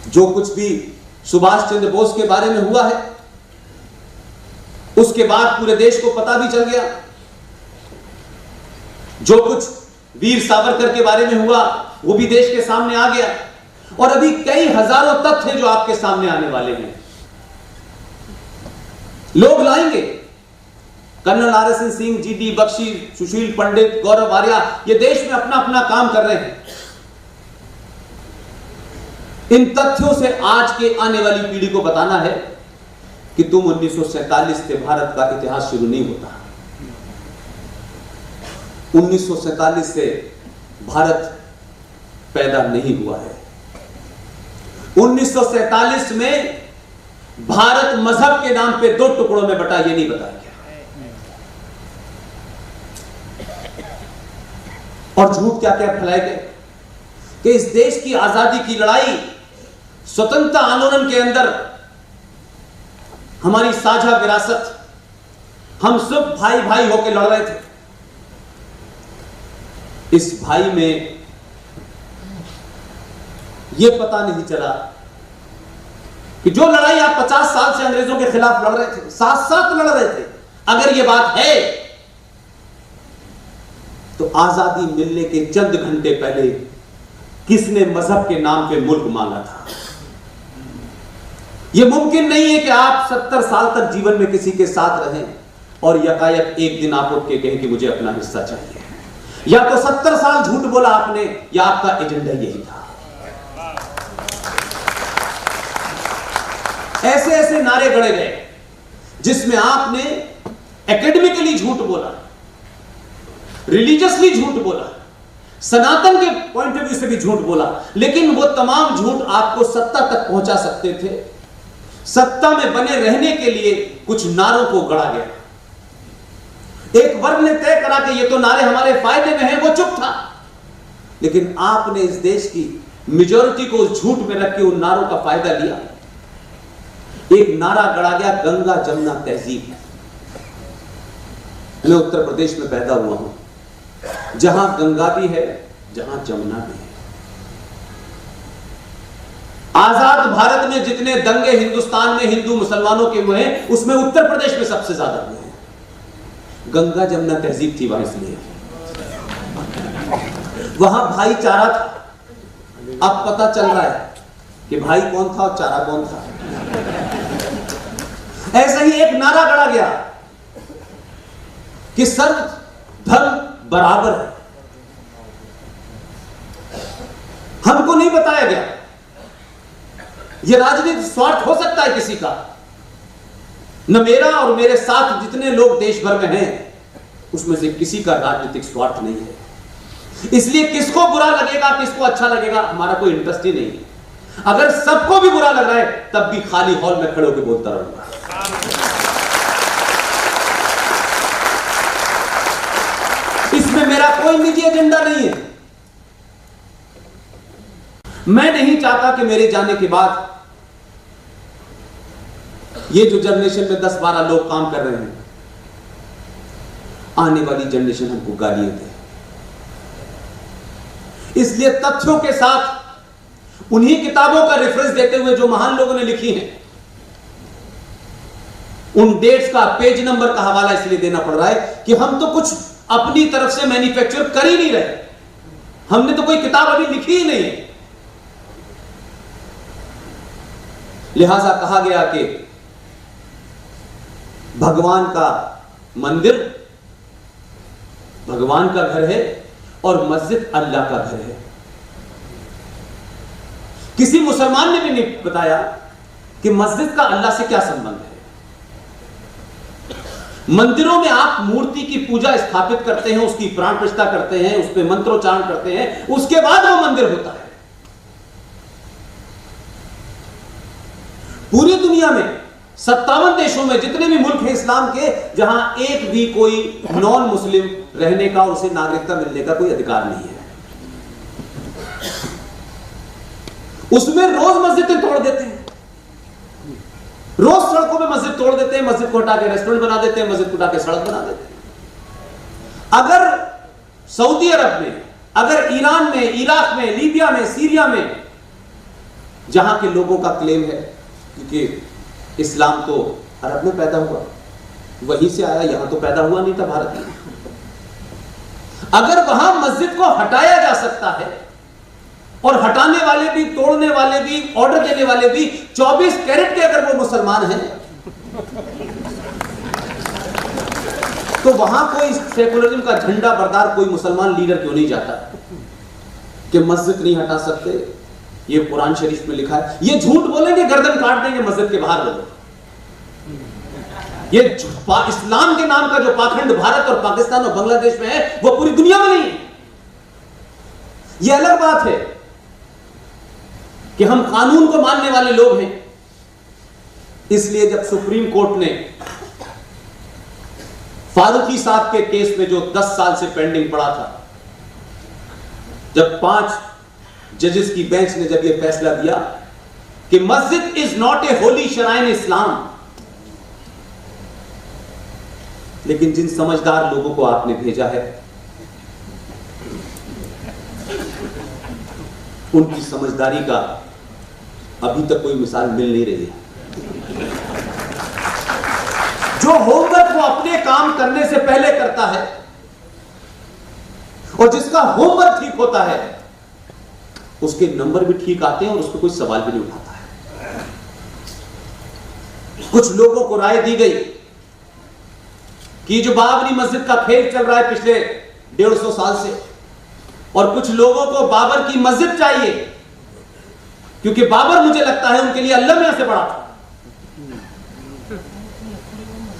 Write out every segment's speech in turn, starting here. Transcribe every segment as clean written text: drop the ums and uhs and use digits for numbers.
जो कुछ भी सुभाष चंद्र बोस के बारे में हुआ है उसके बाद पूरे देश को पता भी चल गया। जो कुछ वीर सावरकर के बारे में हुआ वो भी देश के सामने आ गया। और अभी कई हजारों तथ्य जो आपके सामने आने वाले हैं, लोग लाएंगे। Colonel RSN Singh, GD Bakshi, Sushil Pandit, Gaurav Arya, ये देश में अपना अपना काम कर रहे हैं। इन तथ्यों से आज के आने वाली पीढ़ी को बताना है कि तुम 1947 से भारत का इतिहास शुरू नहीं होता। 1947 से भारत पैदा नहीं हुआ है। 1947 में भारत मजहब के नाम पे 2 टुकड़ों में बटा, ये नहीं बताया गया। और झूठ क्या क्या फैलाए गए कि इस देश की आजादी की लड़ाई, स्वतंत्रता आंदोलन के अंदर हमारी साझा विरासत, हम सब भाई भाई होकर लड़ रहे थे। इस भाई में यह पता नहीं चला कि जो लड़ाई आप 50 साल से अंग्रेजों के खिलाफ लड़ रहे थे, साथ साथ लड़ रहे थे, अगर यह बात है तो आजादी मिलने के चंद घंटे पहले किसने मजहब के नाम पे मुल्क मांगा था। यह मुमकिन नहीं है कि आप 70 साल तक जीवन में किसी के साथ रहें और यकायक एक दिन आप उठ के कहें कि मुझे अपना हिस्सा चाहिए। या तो 70 साल झूठ बोला आपने, या आपका एजेंडा यही था। ऐसे ऐसे नारे गढ़े गए जिसमें आपने एकेडमिकली झूठ बोला, रिलीजियसली झूठ बोला, सनातन के पॉइंट ऑफ व्यू से भी झूठ बोला, लेकिन वो तमाम झूठ आपको सत्ता तक पहुंचा सकते थे। सत्ता में बने रहने के लिए कुछ नारों को गढ़ा गया। एक वर्ग ने तय करा कि ये तो नारे हमारे फायदे में हैं, वो चुप था। लेकिन आपने इस देश की मेजॉरिटी को उस झूठ में रख के उन नारों का फायदा लिया। एक नारा गढ़ा गया, गंगा जमुना तहजीब। मैं उत्तर प्रदेश में पैदा हुआ हूं, जहां गंगा भी है, जहां जमुना भी है। आजाद भारत में जितने दंगे हिंदुस्तान में हिंदू मुसलमानों के हुए हैं, उसमें उत्तर प्रदेश में सबसे ज्यादा हुए हैं। गंगा जमुना तहजीब थी वहां, इसलिए वहां भाईचारा था। अब पता चल रहा है कि भाई कौन था और चारा कौन था। ऐसे ही एक नारा गढ़ा गया कि सर्व धर्म बराबर है। हमको नहीं बताया गया यह राजनीतिक स्वार्थ हो सकता है किसी का। न मेरा और मेरे साथ जितने लोग देश भर में हैं उसमें से किसी का राजनीतिक स्वार्थ नहीं है। इसलिए किसको बुरा लगेगा, किसको अच्छा लगेगा, हमारा कोई इंटरेस्ट ही नहीं है। अगर सबको भी बुरा लग रहा है तब भी खाली हॉल में खड़े होकर बोलता रहूंगा। इसमें मेरा कोई निजी एजेंडा नहीं है। मैं नहीं चाहता कि मेरे जाने के बाद ये जो जनरेशन में 10-12 लोग काम कर रहे हैं, आने वाली जनरेशन हमको गालियां दे। इसलिए तथ्यों के साथ उन्हीं किताबों का रेफरेंस देते हुए जो महान लोगों ने लिखी हैं, उन डेट्स का, पेज नंबर का हवाला इसलिए देना पड़ रहा है कि हम तो कुछ अपनी तरफ से मैन्युफैक्चर कर ही नहीं रहे। हमने तो कोई किताब अभी लिखी ही नहीं है। लिहाजा कहा गया कि भगवान का मंदिर भगवान का घर है और मस्जिद अल्लाह का घर है। किसी मुसलमान ने भी नहीं बताया कि मस्जिद का अल्लाह से क्या संबंध है। मंदिरों में आप मूर्ति की पूजा स्थापित करते हैं, उसकी प्राण प्रतिष्ठा करते हैं, उस पर मंत्रोच्चारण करते हैं, उसके बाद वो मंदिर होता है। पूरी दुनिया में 57 देशों में जितने भी मुल्क हैं इस्लाम के, जहां एक भी कोई नॉन मुस्लिम रहने का और उसे नागरिकता मिलने का कोई अधिकार नहीं है, उसमें रोज मस्जिदें तोड़ देते हैं। रोज सड़कों में मस्जिद तोड़ देते हैं, मस्जिद को हटा के रेस्टोरेंट बना देते हैं, मस्जिद को हटा के सड़क बना देते हैं। अगर सऊदी अरब में, अगर ईरान में, इराक में, लीबिया में, सीरिया में जहां के लोगों का क्लेम है क्योंकि इस्लाम तो अरब में पैदा हुआ, वहीं से आया, यहां तो पैदा हुआ नहीं था भारत में। अगर वहां मस्जिद को हटाया जा सकता है और हटाने वाले भी, तोड़ने वाले भी, ऑर्डर देने वाले भी 24 कैरेट के अगर वो मुसलमान हैं, तो वहां कोई सेकुलरिज्म का झंडा बरदार कोई मुसलमान लीडर क्यों नहीं जाता कि मस्जिद नहीं हटा सकते, ये कुरान शरीफ में लिखा है। ये झूठ बोलेंगे, गर्दन काट देंगे मस्जिद के बाहर लोग। ये इस्लाम के नाम का जो पाखंड भारत और पाकिस्तान और बांग्लादेश में है, वो पूरी दुनिया में नहीं है। ये अलग बात है कि हम कानून को मानने वाले लोग हैं। इसलिए जब सुप्रीम कोर्ट ने फारूकी साहब के केस में जो 10 साल से पेंडिंग पड़ा था, जब 5 जजेस की बेंच ने जब यह फैसला दिया कि मस्जिद is not a Holi shrine इस्लाम, लेकिन जिन समझदार लोगों को आपने भेजा है उनकी समझदारी का अभी तक कोई मिसाल मिल नहीं रही है। जो होमवर्क वो अपने काम करने से पहले करता है और जिसका होमवर्क ठीक होता है, उसके नंबर भी ठीक आते हैं और उस पर कोई सवाल भी नहीं उठाता है। कुछ लोगों को राय दी गई कि जो बाबरी मस्जिद का खेल चल रहा है पिछले 150 साल से, और कुछ लोगों को बाबर की मस्जिद चाहिए क्योंकि बाबर मुझे लगता है उनके लिए अल्लाह में से बड़ा था।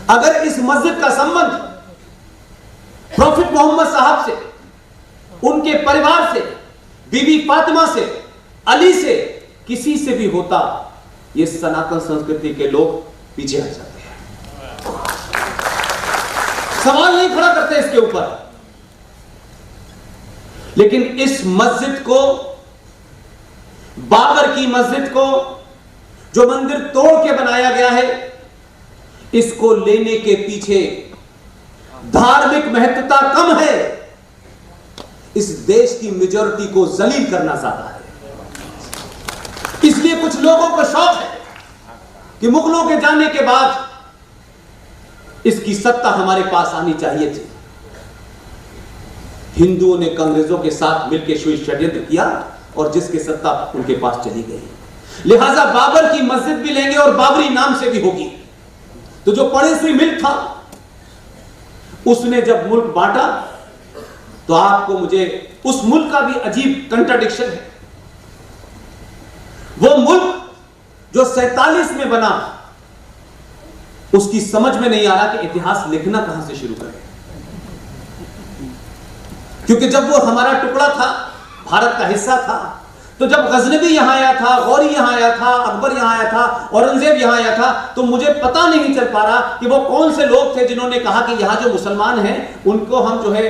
अगर इस मस्जिद का संबंध प्रॉफिट मोहम्मद साहब से, उनके परिवार से, बीबी फातिमा से, अली से, किसी से भी होता, ये सनातन संस्कृति के लोग पीछे हट जाते हैं, सवाल नहीं खड़ा करते इसके ऊपर। लेकिन इस मस्जिद को, बाबर की मस्जिद को, जो मंदिर तोड़ के बनाया गया है, इसको लेने के पीछे धार्मिक महत्वता कम है, इस देश की मेजॉरिटी को जलील करना ज्यादा है। इसलिए कुछ लोगों को शौक है कि मुगलों के जाने के बाद इसकी सत्ता हमारे पास आनी चाहिए थी। हिंदुओं ने अंग्रेजों के साथ मिलकर षड्यंत्र किया और जिसकी सत्ता उनके पास चली गई, लिहाजा बाबर की मस्जिद भी लेंगे और बाबरी नाम से भी होगी। तो जो पड़ोसी मुल्क था, उसने जब मुल्क बांटा तो आपको मुझे उस मुल्क का भी अजीब कंट्राडिक्शन है। वो मुल्क जो 47 में बना, उसकी समझ में नहीं आ रहा कि इतिहास लिखना कहां से शुरू करें, क्योंकि जब वो हमारा टुकड़ा था, भारत का हिस्सा था, तो जब गजनबी यहां आया था, गौरी यहां आया था, अकबर यहां आया था, औरंगजेब यहां आया था, तो मुझे पता नहीं चल पा रहा कि वो कौन से लोग थे जिन्होंने कहा कि यहां जो मुसलमान हैं उनको हम जो है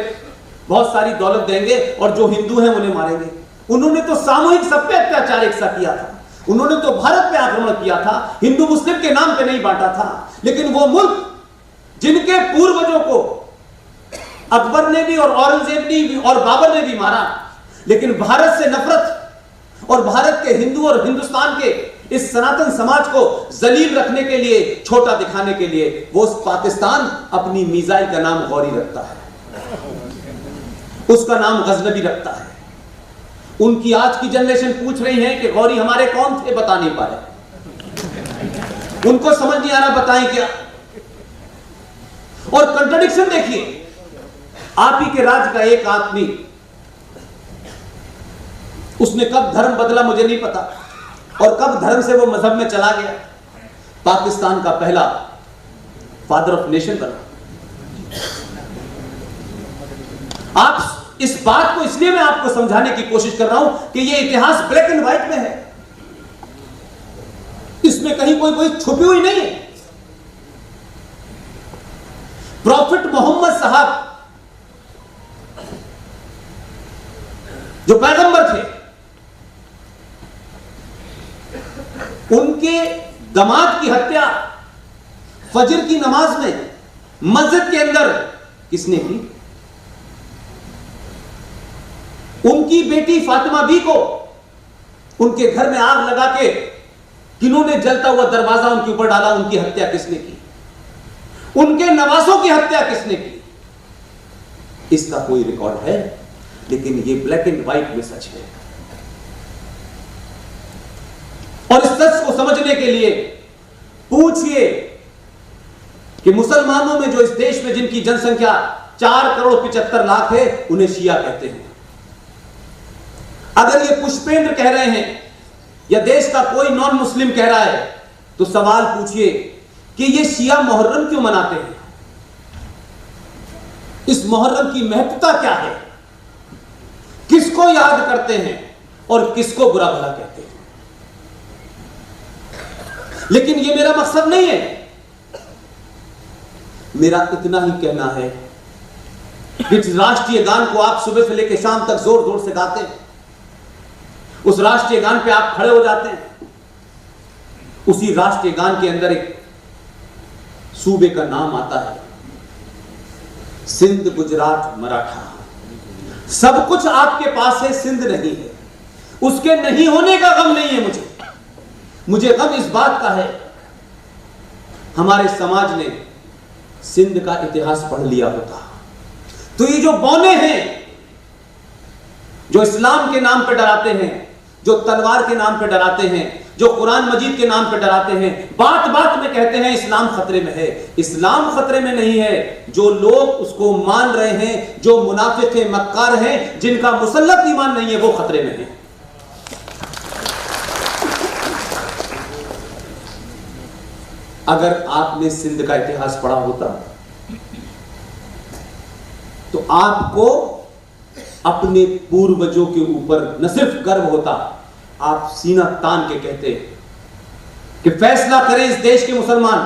बहुत सारी दौलत देंगे और जो हिंदू हैं उन्हें मारेंगे। उन्होंने तो सामूहिक सब पे अत्याचार एक साथ किया था। उन्होंने तो भारत पे आक्रमण किया था, हिंदू मुस्लिम के नाम पे नहीं बांटा था। लेकिन वो मुल्क जिनके पूर्वजों को अकबर ने भी और औरंगजेब ने भी और बाबर ने भी मारा, लेकिन भारत से नफरत और भारत के हिंदू और हिंदुस्तान के इस सनातन समाज को जलील रखने के लिए, छोटा दिखाने के लिए, वो पाकिस्तान अपनी मिसाइल का नाम गौरी रखता है, उसका नाम गजनबी रखता है। उनकी आज की जनरेशन पूछ रही है कि गौरी हमारे कौन थे, बता नहीं पा रहे, उनको समझ नहीं आ रहा बताएं क्या। और कंट्राडिक्शन देखिए, आप ही के राज्य का एक आदमी, उसने कब धर्म बदला मुझे नहीं पता, और कब धर्म से वो मजहब में चला गया, पाकिस्तान का पहला फादर ऑफ नेशन बना। आप इस बात को, इसलिए मैं आपको समझाने की कोशिश कर रहा हूं कि यह इतिहास ब्लैक एंड व्हाइट में है, इसमें कहीं कोई छुपी हुई नहीं है। प्रॉफिट मोहम्मद साहब जो पैगंबर थे, उनके दामाद की हत्या फजर की नमाज में मस्जिद के अंदर किसने की? उनकी बेटी फातिमा बी को उनके घर में आग लगा के किन्होंने जलता हुआ दरवाजा उनके ऊपर डाला, उनकी हत्या किसने की, उनके नवासों की हत्या किसने की, इसका कोई रिकॉर्ड है? लेकिन ये ब्लैक एंड व्हाइट में सच है। और इस सच को समझने के लिए पूछिए कि मुसलमानों में जो इस देश में जिनकी जनसंख्या 4,75,00,000 है, उन्हें शिया कहते हैं। अगर ये पुष्पेंद्र कह रहे हैं या देश का कोई नॉन मुस्लिम कह रहा है, तो सवाल पूछिए कि ये शिया मुहर्रम क्यों मनाते हैं? इस मुहर्रम की महत्वता क्या है? किसको याद करते हैं और किसको बुरा भला कहते हैं? लेकिन यह मेरा मकसद नहीं है। मेरा इतना ही कहना है कि राष्ट्रीय गान को आप सुबह से लेकर शाम तक जोर जोर से गाते हैं, उस राष्ट्रीय गान पे आप खड़े हो जाते हैं, उसी राष्ट्रीय गान के अंदर एक सूबे का नाम आता है, सिंध, गुजरात, मराठा। सब कुछ आपके पास है, सिंध नहीं है। उसके नहीं होने का गम नहीं है मुझे गम इस बात का है, हमारे समाज ने सिंध का इतिहास पढ़ लिया होता तो ये जो बौने हैं, जो इस्लाम के नाम पर डराते हैं, जो तलवार के नाम पर डराते हैं, जो कुरान मजीद के नाम पर डराते हैं, बात बात में कहते हैं इस्लाम खतरे में है। इस्लाम खतरे में नहीं है, जो लोग उसको मान रहे हैं, जो मुनाफिक हैं, मक्कार हैं, जिनका मुसल्लत ईमान नहीं है, वो खतरे में है। अगर आपने सिंध का इतिहास पढ़ा होता तो आपको अपने पूर्वजों के ऊपर न सिर्फ गर्व होता, आप सीना तान के कहते कि फैसला करें इस देश के मुसलमान।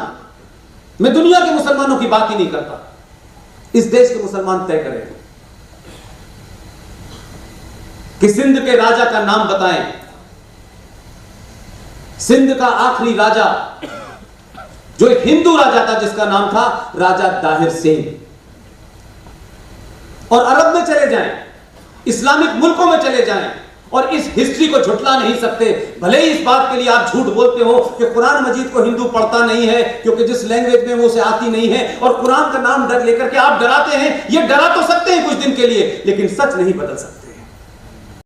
मैं दुनिया के मुसलमानों की बात ही नहीं करता, इस देश के मुसलमान तय करें कि सिंध के राजा का नाम बताएं। सिंध का आखिरी राजा जो एक हिंदू राजा था, जिसका नाम था राजा दाहिर सेन। और अरब में चले जाएं, इस्लामिक मुल्कों में चले जाएं, और इस हिस्ट्री को झुठला नहीं सकते। भले ही इस बात के लिए आप झूठ बोलते हो कि कुरान मजीद को हिंदू पढ़ता नहीं है, क्योंकि जिस लैंग्वेज में वो उसे आती नहीं है, और कुरान का नाम डर लेकर के आप डराते हैं। ये डरा तो सकते हैं कुछ दिन के लिए, लेकिन सच नहीं बदल सकते।